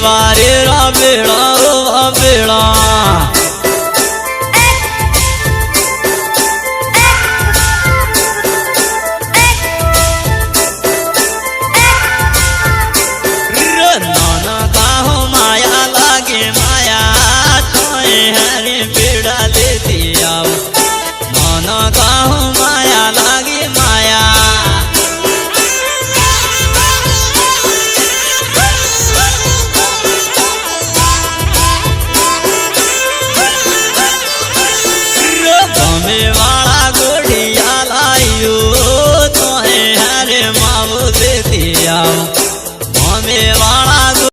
वारे रा बेड़ा वा बेड़ा नाना गाहो माया लागे माया तोए हरे बेड़ा लेती आओ नाना गाहो माया लागे माया वाला गोड़िया लाइयो तो है हरे मावो देती आओ वाला